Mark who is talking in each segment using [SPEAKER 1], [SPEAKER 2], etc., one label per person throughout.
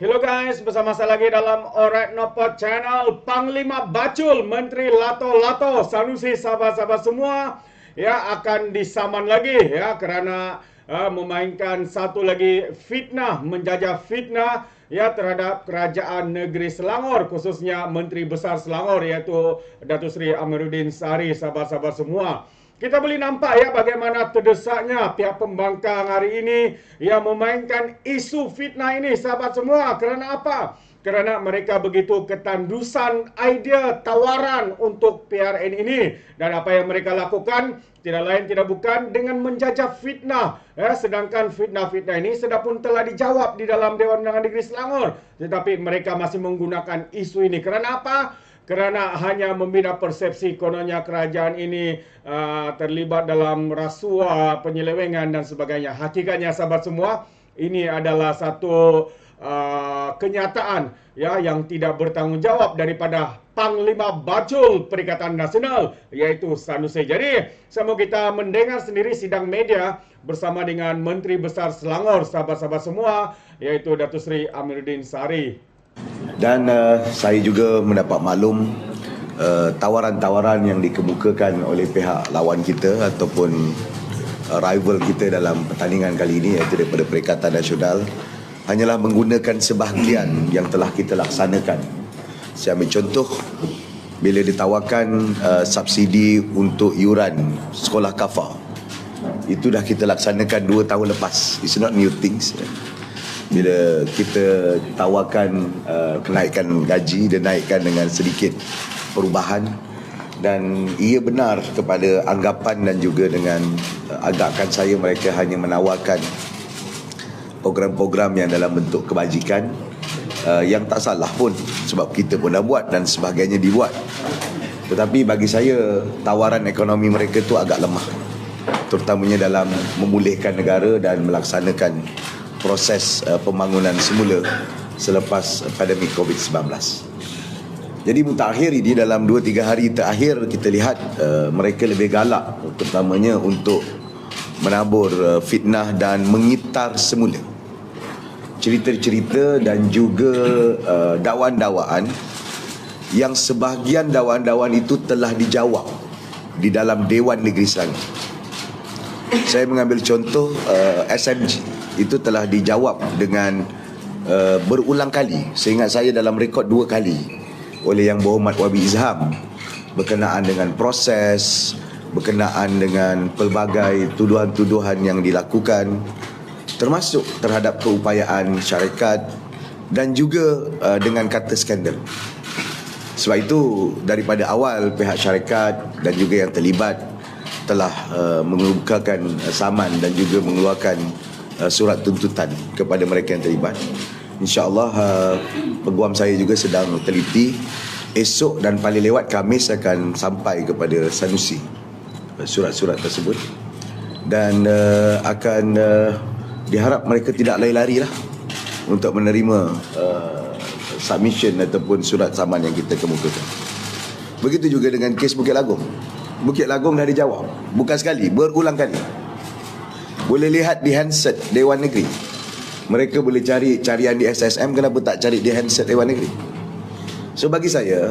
[SPEAKER 1] Hello guys, bersama saya lagi dalam Alright Nopot Channel. Panglima Bacul, Menteri Lato-Lato, Sanusi, sahabat-sahabat semua akan disaman lagi kerana memainkan satu lagi fitnah, menjajah fitnah terhadap kerajaan negeri Selangor, khususnya Menteri Besar Selangor iaitu Datuk Seri Amiruddin Shari, sahabat-sahabat semua. Kita boleh nampak bagaimana terdesaknya pihak pembangkang hari ini yang memainkan isu fitnah ini, sahabat semua. Kerana apa? Kerana mereka begitu ketandusan idea tawaran untuk PRN ini. Dan apa yang mereka lakukan tidak lain tidak bukan dengan menjajah fitnah. Sedangkan fitnah-fitnah ini sudah pun telah dijawab di dalam Dewan Undangan Negeri Selangor. Tetapi mereka masih menggunakan isu ini. Kerana apa? Kerana hanya membina persepsi kononnya kerajaan ini terlibat dalam rasuah, penyelewengan dan sebagainya. Hakikatnya sahabat semua, ini adalah satu kenyataan yang tidak bertanggungjawab daripada Panglima Bacul Perikatan Nasional iaitu Sanusi. Jadi, semua kita mendengar sendiri sidang media bersama dengan Menteri Besar Selangor, sahabat-sahabat semua, iaitu Datuk Seri Amiruddin Shari.
[SPEAKER 2] Dan saya juga mendapat maklum tawaran-tawaran yang dikemukakan oleh pihak lawan kita ataupun rival kita dalam pertandingan kali ini iaitu daripada Perikatan Nasional hanyalah menggunakan sebahagian yang telah kita laksanakan. Saya ambil contoh bila ditawarkan subsidi untuk yuran sekolah kafar. Itu dah kita laksanakan 2 tahun lepas. It's not new things. Bila kita tawarkan kenaikan gaji, dia naikkan dengan sedikit perubahan. Dan ia benar kepada anggapan dan juga dengan agakan saya, mereka hanya menawarkan program-program yang dalam bentuk kebajikan, yang tak salah pun sebab kita pun dah buat dan sebagainya dibuat. Tetapi bagi saya tawaran ekonomi mereka tu agak lemah, terutamanya dalam memulihkan negara dan melaksanakan proses pembangunan semula selepas pandemik COVID-19. Jadi mutakhir ini dalam 2-3 hari terakhir kita lihat mereka lebih galak, terutamanya untuk menabur fitnah dan mengitar semula cerita-cerita dan juga dakwaan-dakwaan yang sebahagian dakwaan-dakwaan itu telah dijawab di dalam Dewan Negeri Selangor. Saya mengambil contoh SMG. Itu telah dijawab dengan berulang kali. Seingat saya dalam rekod 2 kali oleh Yang Berhormat Wabi Izham berkenaan dengan proses, berkenaan dengan pelbagai tuduhan-tuduhan yang dilakukan, termasuk terhadap keupayaan syarikat dan juga dengan kata skandal. Sebab itu daripada awal pihak syarikat dan juga yang terlibat telah mengemukakan saman dan juga mengeluarkan surat tuntutan kepada mereka yang terlibat. InsyaAllah peguam saya juga sedang teliti. Esok dan paling lewat Khamis akan sampai kepada Sanusi surat-surat tersebut. Dan akan diharap mereka tidak lari-lari lah untuk menerima submission ataupun surat saman yang kita kemukakan. Begitu juga dengan kes Bukit Lagong. Bukit Lagong dah dijawab bukan sekali, berulang kali. Boleh lihat di handset Dewan Negeri. Mereka boleh cari carian di SSM, kenapa tak cari di handset Dewan Negeri? So bagi saya,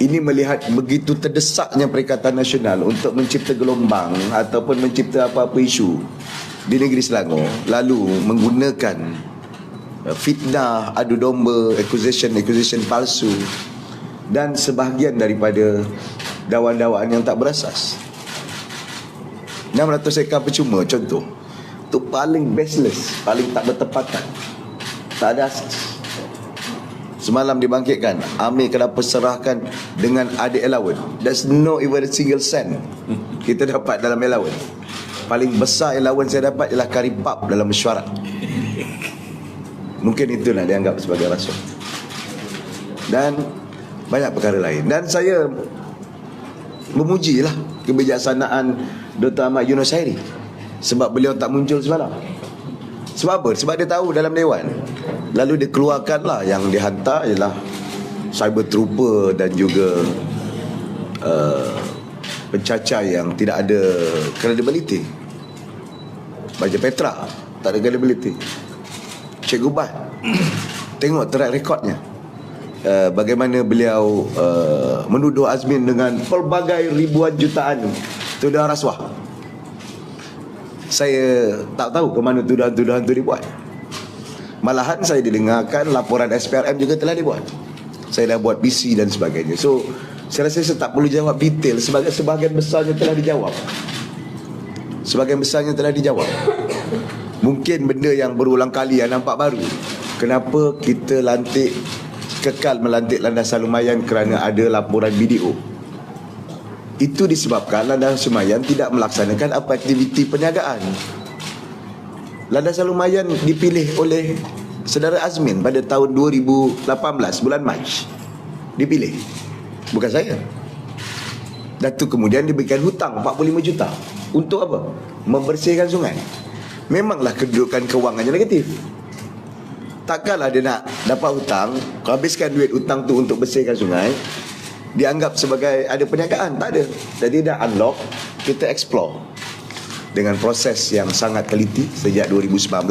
[SPEAKER 2] ini melihat begitu terdesaknya Perikatan Nasional untuk mencipta gelombang ataupun mencipta apa-apa isu di negeri Selangor, lalu menggunakan fitnah, adu domba, accusation palsu dan sebahagian daripada dakwaan-dakwaan yang tak berasas. 600 ekar percuma contoh. Itu paling baseless, paling tak bertepatan, tak ada asas. Semalam dibangkitkan, Amir kenapa serahkan dengan adik allowance. There's no even a single cent kita dapat dalam allowance. Paling besar allowance saya dapat ialah kari pub dalam mesyuarat. Mungkin itu nak dianggap sebagai rasuah. Dan banyak perkara lain. Dan saya memujilah kebijaksanaan Dr. Ahmad Yunus Hairi sebab beliau tak muncul semalam. Sebab apa? Sebab dia tahu dalam Dewan. Lalu dia keluarkanlah, yang dihantar ialah cyber trooper dan juga pencacar yang tidak ada credibility. Baja Petra tak ada credibility. Cikgu Bat tengok track recordnya, bagaimana beliau menuduh Azmin dengan pelbagai ribuan jutaan tuduhan rasuah. Saya tak tahu ke mana tuduhan-tuduhan itu dibuat. Malahan saya didengarkan laporan SPRM juga telah dibuat. Saya dah buat PC dan sebagainya. So saya rasa saya tak perlu jawab detail, sebahagian besarnya telah dijawab. Sebahagian besarnya telah dijawab. Mungkin benda yang berulang kali yang nampak baru. Kenapa kita kekal melantik Landasan Lumayan kerana ada laporan video. Itu disebabkan Landasan Lumayan tidak melaksanakan apa aktiviti perniagaan. Landasan Lumayan dipilih oleh Saudara Azmin pada tahun 2018 bulan Mac. Dipilih, bukan saya. Dan tu kemudian diberikan hutang 45 juta. Untuk apa? Membersihkan sungai. Memanglah kedudukan kewangannya negatif. Takkanlah dia nak dapat hutang, habiskan duit hutang tu untuk bersihkan sungai, dianggap sebagai ada perniagaan. Tak ada. Jadi dah unlock, kita explore dengan proses yang sangat teliti sejak 2019,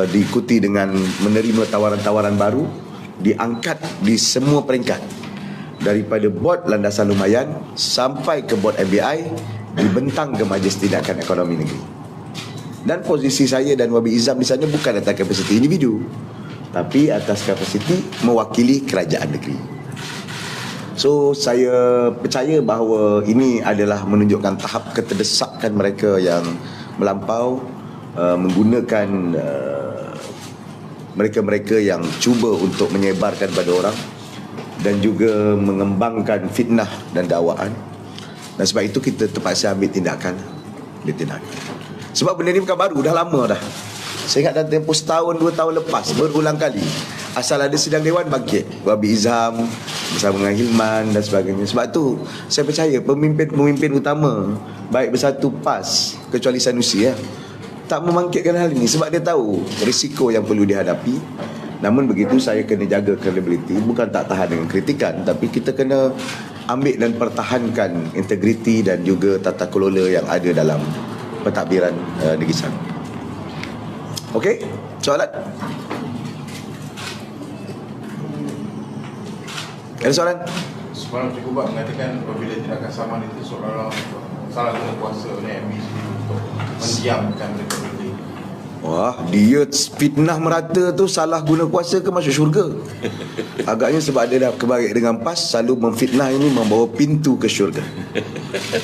[SPEAKER 2] diikuti dengan menerima tawaran-tawaran baru, diangkat di semua peringkat, daripada bod Landasan Lumayan sampai ke bod MBI, dibentang ke Majlis Tindakan Ekonomi Negeri. Dan posisi saya dan Wabi Izam di sana bukan atas kapasiti individu, tapi atas kapasiti mewakili kerajaan negeri. So saya percaya bahawa ini adalah menunjukkan tahap keterdesakan mereka yang melampau, menggunakan mereka-mereka yang cuba untuk menyebarkan pada orang dan juga mengembangkan fitnah dan dakwaan. Dan sebab itu kita terpaksa ambil tindakan. Sebab benda ni bukan baru, dah lama dah. Saya ingat dalam tempoh setahun, 2 tahun lepas, berulang kali asal ada sidang dewan bangkit, Wabi Izam bersama dengan Hilman dan sebagainya. Sebab tu saya percaya pemimpin-pemimpin utama, baik Bersatu PAS kecuali Sanusi tak membangkitkan hal ini sebab dia tahu risiko yang perlu dihadapi. Namun begitu saya kena jaga credibility, bukan tak tahan dengan kritikan, tapi kita kena ambil dan pertahankan integriti dan juga tata kelola yang ada dalam pentadbiran Negeri Sembilan. Okey, soalan? Ada soalan?
[SPEAKER 3] Semalam Cikgu Bak mengatakan apabila tindakan saman itu seolah-olah salah guna kuasa oleh MB untuk mendiamkan mereka berhenti.
[SPEAKER 2] Wah, dia fitnah merata tu salah guna kuasa ke masuk syurga? Agaknya sebab dia dah kebaik dengan PAS, selalu memfitnah ini membawa pintu ke syurga.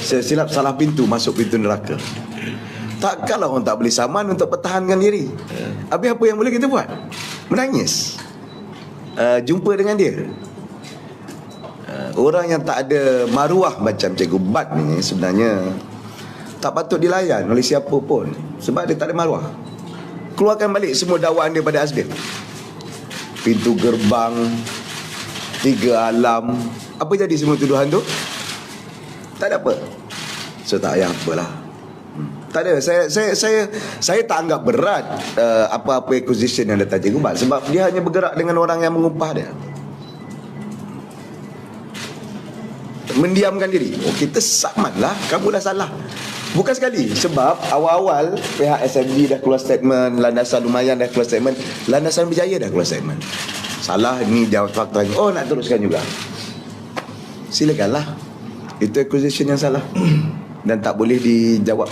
[SPEAKER 2] Saya silap salah pintu, masuk pintu neraka. Takkanlah orang tak boleh saman untuk pertahankan diri. Habis apa yang boleh kita buat? Menangis. Jumpa dengan dia. Orang yang tak ada maruah macam Cikgu Bat ni sebenarnya tak patut dilayan oleh siapa pun, sebab dia tak ada maruah. Keluarkan balik semua dakwaan dia pada Azmin. Pintu gerbang, 3 alam. Apa jadi semua tuduhan tu? Tak ada apa. So tak payah apalah. Tak ada. Saya tak anggap berat apa-apa acquisition yang datang Cikgu Bat, sebab dia hanya bergerak dengan orang yang mengupah dia. Mendiamkan diri. Oh, kita samanlah, kamu dah salah. Bukan sekali, sebab awal-awal pihak SMB dah keluar statement, Landasan Lumayan dah keluar statement, Landasan Berjaya dah keluar statement. Salah ni jawab faktanya. Oh, nak teruskan juga. Silakanlah. Itu acquisition yang salah dan tak boleh dijawab.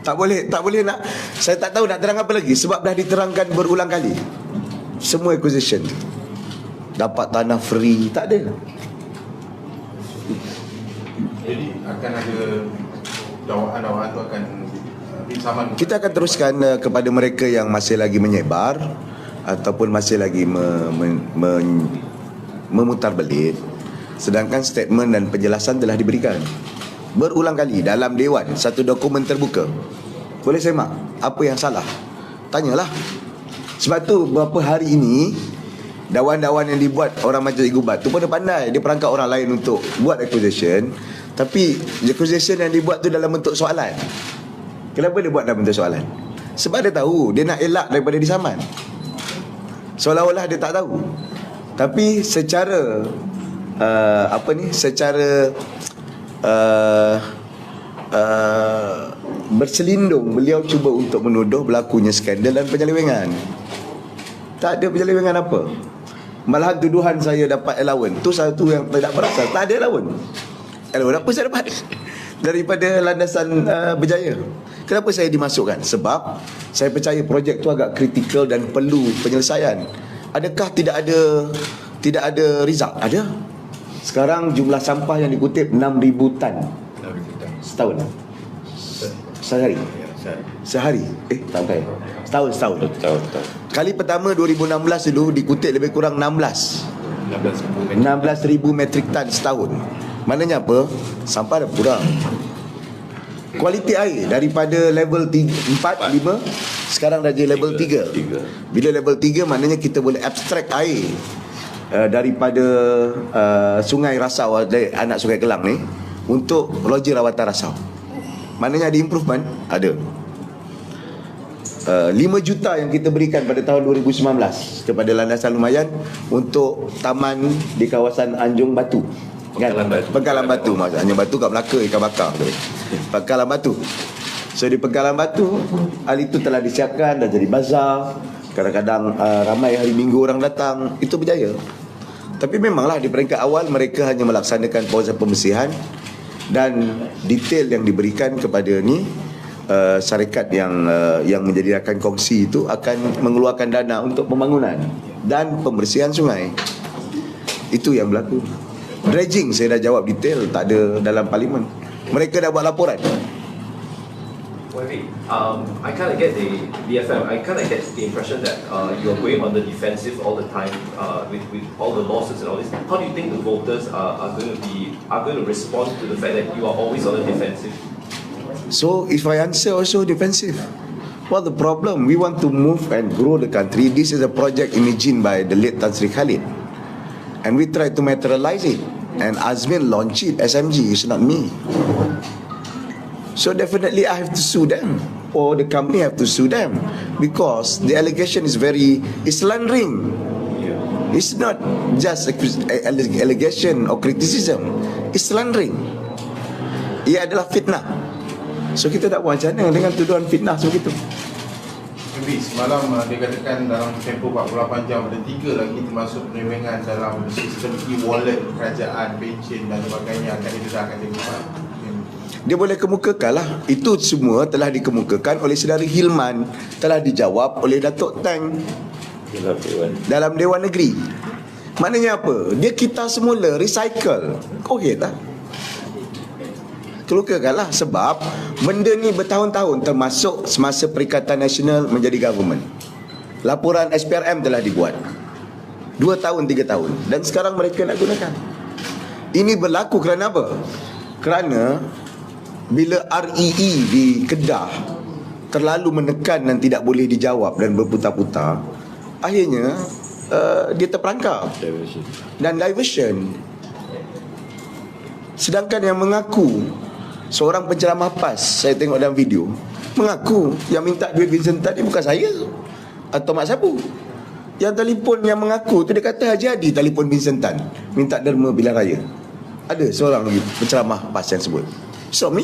[SPEAKER 2] Tak boleh nak. Saya tak tahu nak terang apa lagi, sebab dah diterangkan berulang kali. Semua acquisition dapat tanah free, tak ada.
[SPEAKER 3] Jadi akan ada dakwaan-dakwaan itu akan disaman.
[SPEAKER 2] Kita akan teruskan kepada mereka yang masih lagi menyebar ataupun masih lagi memutar belit, sedangkan statement dan penjelasan telah diberikan berulang kali dalam dewan, satu dokumen terbuka. Boleh semak apa yang salah, tanyalah. Sebab tu beberapa hari ini dakwaan-dakwaan yang dibuat orang macam Cikgu Bat tu pun dia pandai, dia perangkap orang lain untuk buat acquisition, tapi acquisition yang dibuat tu dalam bentuk soalan. Kenapa dia buat dalam bentuk soalan? Sebab dia tahu dia nak elak daripada disaman, seolah-olah dia tak tahu. Tapi secara secara berselindung, beliau cuba untuk menuduh berlakunya skandal dan penyelewengan. Tak ada penyelewengan apa. Malahan tuduhan saya dapat allowance tu satu yang tidak berasal. Tak ada allowance. Allowance apa saya dapat? Daripada landasan Berjaya. Kenapa saya dimasukkan? Sebab saya percaya projek tu agak kritikal dan perlu penyelesaian. Adakah tidak ada result? Ada. Sekarang jumlah sampah yang dikutip 6,000 tan setahun. Sehari. Tak tahu. Setahun. Kali pertama 2016 dulu dikutip lebih kurang 16,000 metrik tan setahun. Maknanya apa? Sampah dah kurang. Kualiti air daripada level 4, 5 sekarang dah jadi level 3. Bila level 3 maknanya kita boleh abstract air daripada sungai Rasau, anak sungai Kelang ni, untuk loji rawatan Rasau. Maknanya ada improvement? Ada. 5 juta yang kita berikan pada tahun 2019 kepada Landasan Lumayan untuk taman di kawasan Anjung Batu. Pengkalan Batu. Anjung Batu kat Melaka, ikan bakar tu. Pengkalan Batu. So di Pengkalan Batu, hal itu telah disiapkan, dah jadi bazar. Kadang-kadang ramai hari Minggu orang datang. Itu berjaya. Tapi memanglah di peringkat awal mereka hanya melaksanakan proses pembersihan, dan detail yang diberikan kepada ni syarikat yang menyediakan kongsi itu akan mengeluarkan dana untuk pembangunan dan pembersihan sungai. Itu yang berlaku. Dredging saya dah jawab detail, tak ada dalam parlimen. Mereka dah buat laporan.
[SPEAKER 4] I kind of get the BFM. I kind of get the impression that you are going on the defensive all the time with all the lawsuits and all this. How do you think the voters are going to respond to the fact that you are always on the defensive?
[SPEAKER 2] So if I answer also defensive, what the problem? We want to move and grow the country. This is a project imagined by the late Tan Sri Khalid, and we try to materialize it. And Azmin launched it. SMG, it's not me. So definitely I have to sue them, or the company have to sue them, because the allegation is slandering. It's not just allegation or criticism. It's slandering. Ia adalah fitnah. So kita tak buat macam mana dengan tuduhan fitnah sebegitu.
[SPEAKER 3] Tapi semalam dia katakan dalam tempoh 48 jam ada 3 lagi termasuk penyelewengan dalam sistem e-wallet kerajaan, pencen dan sebagainya akan didedahkan di depan.
[SPEAKER 2] Dia boleh kemukakan lah. Itu semua telah dikemukakan oleh Saudara Hilman, telah dijawab oleh Datuk Tang dalam Dewan Negeri. Maknanya apa? Dia kita semula recycle. Okey tak? Keluarkanlah, sebab benda ni bertahun-tahun, termasuk semasa Perikatan Nasional menjadi government. Laporan SPRM telah dibuat 2 tahun, 3 tahun, dan sekarang mereka nak gunakan. Ini berlaku kerana apa? Kerana bila REE di Kedah terlalu menekan dan tidak boleh dijawab dan berputar-putar, akhirnya dia terperangkap dan diversion. Sedangkan yang mengaku, seorang penceramah PAS, saya tengok dalam video, mengaku yang minta duit Vincent Tan ni bukan saya atau Mak Sabu. Yang telefon yang mengaku tu, dia kata Haji Adi telefon Vincent Tan minta derma Pilihan Raya. Ada seorang lagi penceramah PAS yang sebut. So me.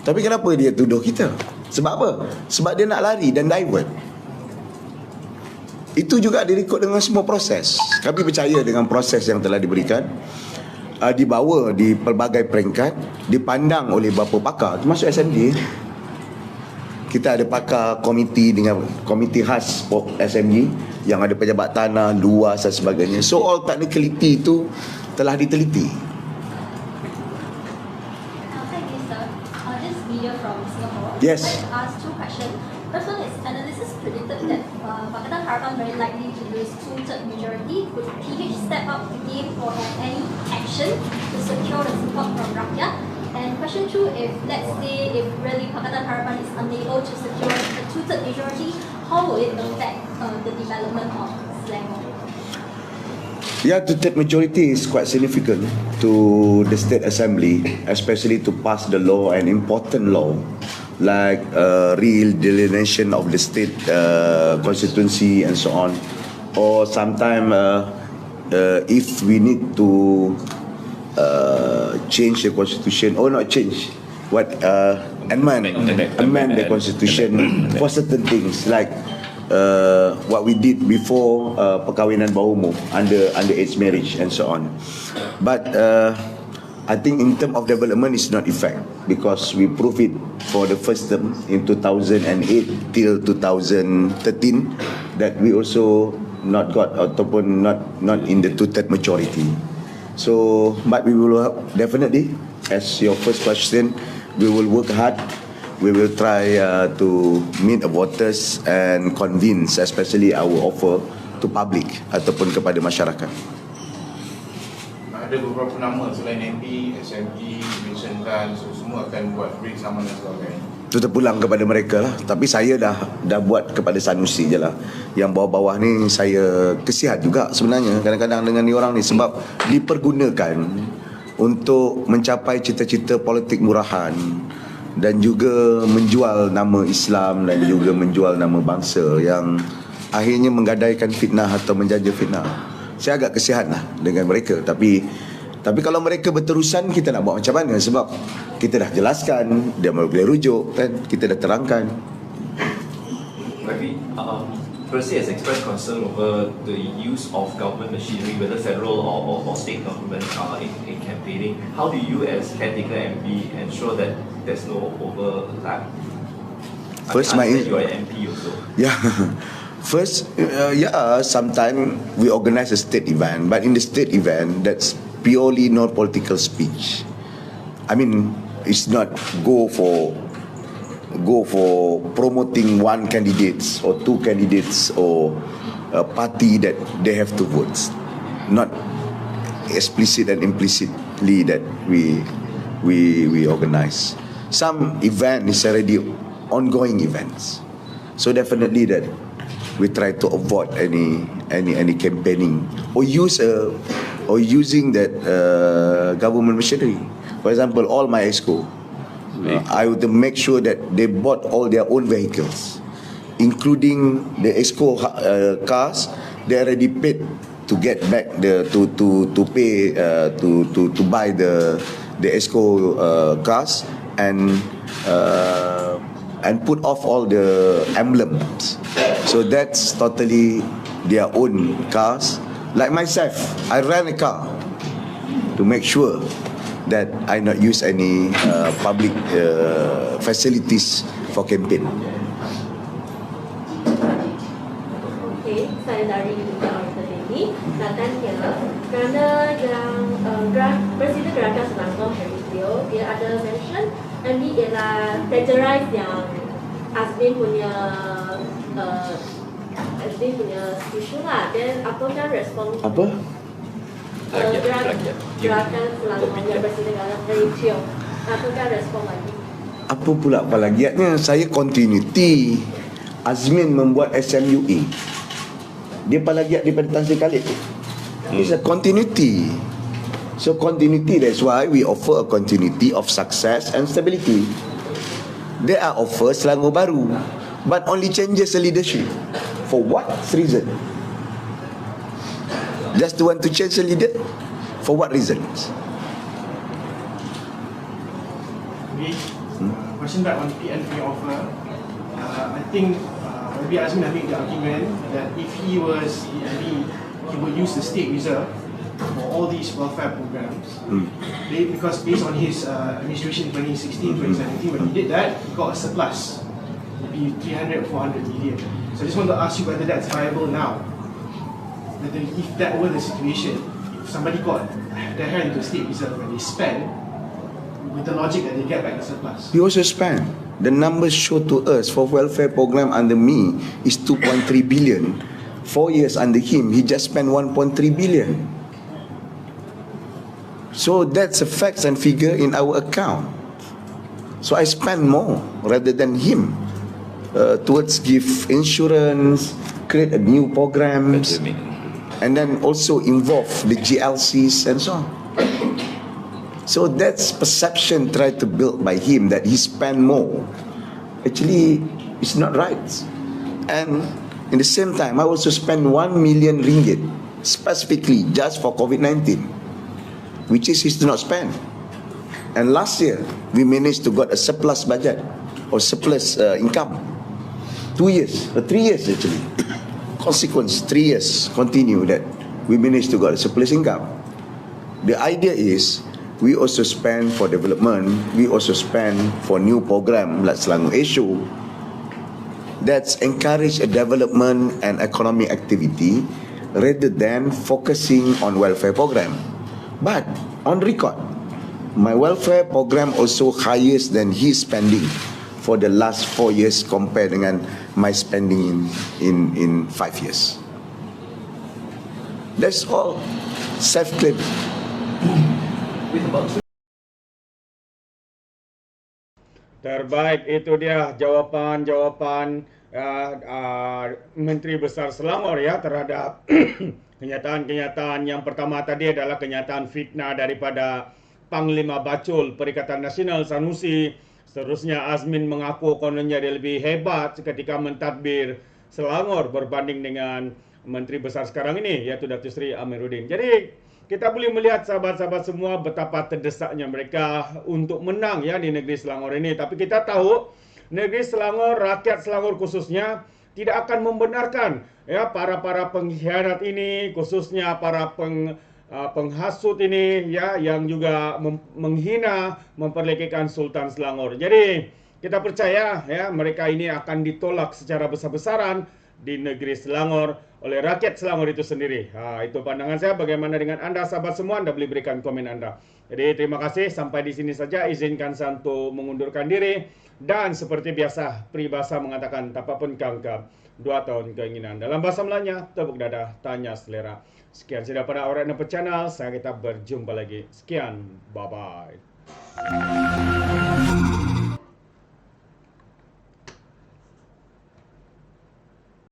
[SPEAKER 2] Tapi kenapa dia tuduh kita? Sebab apa? Sebab dia nak lari dan divert. Itu juga direkod dengan semua proses. Kami percaya dengan proses yang telah diberikan, dibawa di pelbagai peringkat, dipandang oleh beberapa pakar, termasuk SMD. Kita ada pakar komiti dengan komiti khas SMG yang ada pejabat tanah, luas dan sebagainya. So all technicality itu telah diteliti. Yes.
[SPEAKER 5] I'd like to ask 2 questions. First one is, analysis predicted that Pakatan Harapan very likely to lose 2/3 majority. Would PH step up again or have any action to secure the support from rakyat? And question 2, if let's say if really Pakatan Harapan is unable to secure the 2/3 majority, how will it affect the development of Selangor?
[SPEAKER 2] Yeah, two-third majority is quite significant to the State Assembly, especially to pass the law, an important law like real delineation of the state constituency and so on, or sometime if we need to change the constitution, or not change, amend the constitution for certain things like what we did before perkahwinan bawah umur, underage marriage and so on. But I think in terms of development it's not effect, because we proved it for the first term in 2008 till 2013 that we also not got ataupun not in the two-third majority. So but we will definitely, as your first question, we will work hard. We will try to meet the voters and convince, especially our offer to public ataupun kepada masyarakat.
[SPEAKER 3] Ada beberapa nama selain MP, SMG, Vincent Tan, semua akan buat break sama dan sebagainya.
[SPEAKER 2] Itu terpulang kepada mereka lah. Tapi saya dah buat kepada Sanusi je lah. Yang bawah-bawah ni saya kesian juga sebenarnya kadang-kadang dengan ni orang ni, sebab dipergunakan untuk mencapai cita-cita politik murahan dan juga menjual nama Islam dan juga menjual nama bangsa yang akhirnya menggadaikan fitnah atau menjajah fitnah. Saya agak kesian lah dengan mereka. Tapi kalau mereka berterusan, kita nak buat macam mana? Sebab kita dah jelaskan, dia boleh rujuk kan, kita dah terangkan.
[SPEAKER 4] Rafi, Percy has expressed concern over the use of government machinery, whether federal or state government in campaigning. How do you as caretaker MP ensure that there's no overlap?
[SPEAKER 2] First,
[SPEAKER 4] I understand you are an MP also.
[SPEAKER 2] Yeah. First, sometimes we organize a state event, but in the state event, that's purely not political speech. I mean, it's not go for promoting one candidates or two candidates or a party that they have to vote. Not explicit and implicitly that we organize. Some event is already ongoing events, so definitely that we try to avoid any campaigning or using that government machinery. For example, all my ESCO, I would make sure that they bought all their own vehicles, including the ESCO cars. They already paid to get back to buy the ESCO cars and put off all the emblems. So that's totally their own cars. Like myself, I rent a car to make sure that I not use any public facilities for campaign.
[SPEAKER 6] Okay, saya dari Bidang Akademi nak tanya, kerana yang Presiden Gerakan Selangor Harry Teo, dia ada mention MB ialah plagiarize yang Azmin punya isu lah. Dan apakah respon
[SPEAKER 2] Apa?
[SPEAKER 6] Gerakan Selangor yang Presiden Gerakan Harry Teo, apakah respon lagi?
[SPEAKER 2] Apa pula plagiatnya? Saya continuity. Azmin membuat SMUE, dia plagiat daripada Tan Sri Khalid. It's a continuity. So continuity, that's why we offer a continuity of success and stability. There are offers Selangor baru, but only changes the leadership. For what reason? Just to want to change the leader? For what reasons?
[SPEAKER 7] Question back on PNP offer. I think maybe Azmin make the argument that if he would use the state reserve for all these welfare programs, because based on his administration 2016-2017, when he did that, he got a surplus, maybe 300 or 400 million. So I just want to ask you whether that's viable now. Whether if that were the situation, if somebody got their hand into the state reserve and they spend, with the logic that they get back the surplus.
[SPEAKER 2] He also spent. The numbers show to us for welfare program under me is 2.3 billion. 4 years under him, he just spent 1.3 billion. So that's a facts and figure in our account. So I spend more rather than him towards give insurance, create a new programs, and then also involve the GLCs and so on. So that's perception tried to build by him that he spent more. Actually, it's not right. And in the same time, I also spent 1 million ringgit specifically just for COVID-19, which is he did not spend. And last year, we managed to got a surplus budget or surplus income. 2 years, 3 years actually. Consequence, 3 years continue that we managed to got a surplus income. The idea is we also spend for development, we also spend for new program like Selangor Asia that's encourage a development and economic activity rather than focusing on welfare program. But on record, my welfare program also highest than his spending for the last 4 years compared dengan my spending in 5 years. That's all self-claim.
[SPEAKER 4] With about
[SPEAKER 1] Terbaik, itu dia jawapan-jawapan Menteri Besar Selangor ya terhadap kenyataan-kenyataan. Yang pertama tadi adalah kenyataan fitnah daripada Panglima Bacul Perikatan Nasional Sanusi. Seterusnya Azmin mengaku kononnya dia lebih hebat ketika mentadbir Selangor berbanding dengan Menteri Besar sekarang ini, iaitu Datuk Seri Amiruddin. Jadi kita boleh melihat sahabat-sahabat semua betapa terdesaknya mereka untuk menang ya di negeri Selangor ini. Tapi kita tahu negeri Selangor, rakyat Selangor khususnya tidak akan membenarkan ya para pengkhianat ini, khususnya para penghasut ini ya yang juga menghina, memperlekehkan Sultan Selangor. Jadi kita percaya ya mereka ini akan ditolak secara besar-besaran di negeri Selangor oleh rakyat Selangor itu sendiri. Itu pandangan saya. Bagaimana dengan anda sahabat semua? Anda boleh berikan komen anda. Jadi terima kasih. Sampai di sini saja. Izinkan saya untuk mengundurkan diri. Dan seperti biasa, peribahasa mengatakan tapapun kangkap 2 tahun keinginan. Dalam bahasa Melayunya, tepuk dada, tanya selera. Sekian sudah pada Alright Nampak Channel. Saya kita berjumpa lagi. Sekian. Bye-bye.